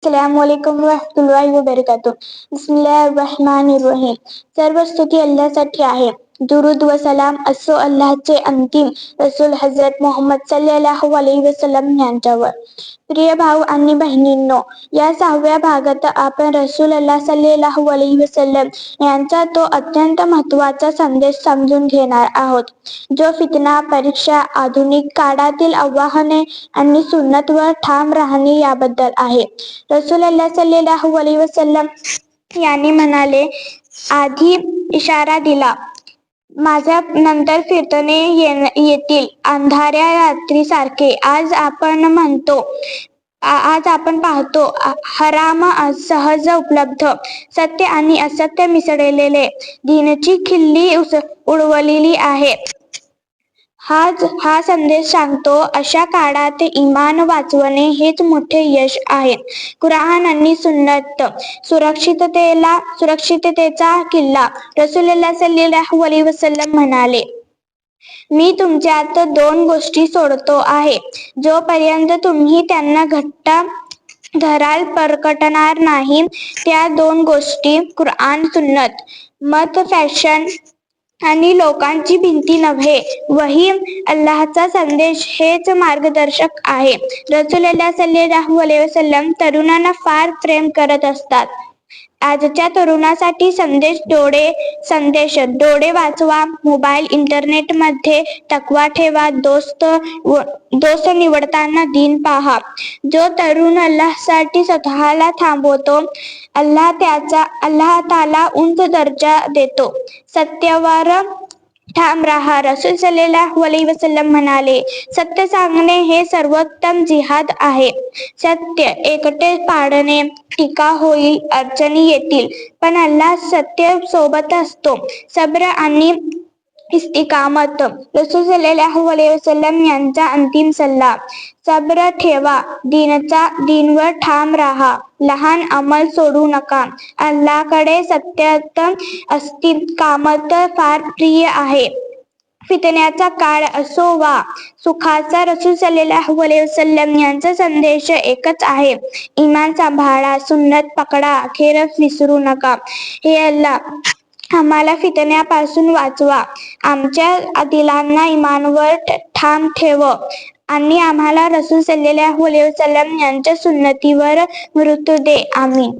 अस्सलामुअलैकुम वरहमतुल्लाहि वबरकातुह। बिस्मिल्लाहिर्रहमानिर्रहीम। सर्व स्तुती अल्लाहसाठी आहे। दुरूद व सलाम असो अल्लाहचे अंतिम रसूल हजरत मोहम्मद सल्लल्लाहु अलैहि वसल्लम यांच्यावर। प्रिय भाऊ आणि बहिणींनो, या 6व्या भागात आपण रसूल अल्लाह सल्लल्लाहु अलैहि वसल्लम यांचा तो अत्यंत महत्त्वाचा संदेश समजून घेणार आहोत, जो फितना, परीक्षा, आधुनिक काळातील आव्हाने आणि सुन्नतवर ठाम राहणे याबद्दल आहे। रसूल अल्लाह सल्लल्लाहु अलैहि वसल्लम यांनी म्हणाले, आधी इशारा दिला, माझ्या नंतर फिरतने येतील अंधाऱ्या रात्रीसारखे। आज आपण पाहतो हराम सहज उपलब्ध, सत्य आणि असत्य मिसळलेले, दीनची खिल्ली उडवलेली आहे। हा संदेश सांगतो, अशा काळात ईमान वाचवणे हेच मोठे यश आहे। कुराण आणि सुन्नत सुरक्षिततेचा किल्ला। रसूलुल्लाह सल्लल्लाहु अलैहि वसल्लम म्हणाले, मी तुमच्यात 2 गोष्टी सोडतो आहे, जोपर्यंत तुम्ही त्यांना घट्ट धराल परकटणार नाही। त्या 2 गोष्टी कुराण, सुन्नत। मत, फॅशन आणि लोकांची भीती नव्हे, वही, अल्लाहचा संदेश हेच मार्गदर्शक आहे। रसूलुल्लाह सल्लल्लाहु अलैहि वसल्लम तरुणांना फार प्रेम करत असतात। आजच्या तरुणासाठी डोळे वाचवा, मोबाईल, इंटरनेटमध्ये तकवा ठेवा, दोस्त निवडताना दीन पहा। जो तरुण अल्लाहसाठी स्वतःला थांबवतो, अल्लाह त्याला उंच दर्जा देतो। सत्यावर ठाम राहा। रसूल सल्लल्लाहु अलैहि वसल्लम म्हणाले, सत्य सांगणे हे सर्वोत्तम जिहाद आहे। सत्य एकटे पाळणे, टीका होईल, अडचणी येतील, पण अल्लाह सत्य सोबत असतो। सब्र आणि इस्तिकामत। रसूल सल्लल्लाहु अलैहि वसल्लम यांचा अंतिम सल्ला, सब्र ठेवा, दीनवर ठाम राहा, लहान अमल सोडू नका। अल्लाहकडे सत्यात इस्तिकामत फार प्रिय आहे। फितन्याचा काळ असो वा सुखाचा, रसूल सल्लल्लाहु अलैहि वसल्लम यांचा संदेश एकच आहे, ईमान सांभाळा, सुन्नत पकडा, अखेर विसरू नका। हे अल्लाह आम्हाला फितन्यापासून वाचवा, आमच्या दिलांना ईमानावर ठाम ठेव आणि आम्हाला रसूल सल्लल्लाहु अलैहि वसल्लम यांच्या सुन्नतीवर मृत्यू दे। आमीन।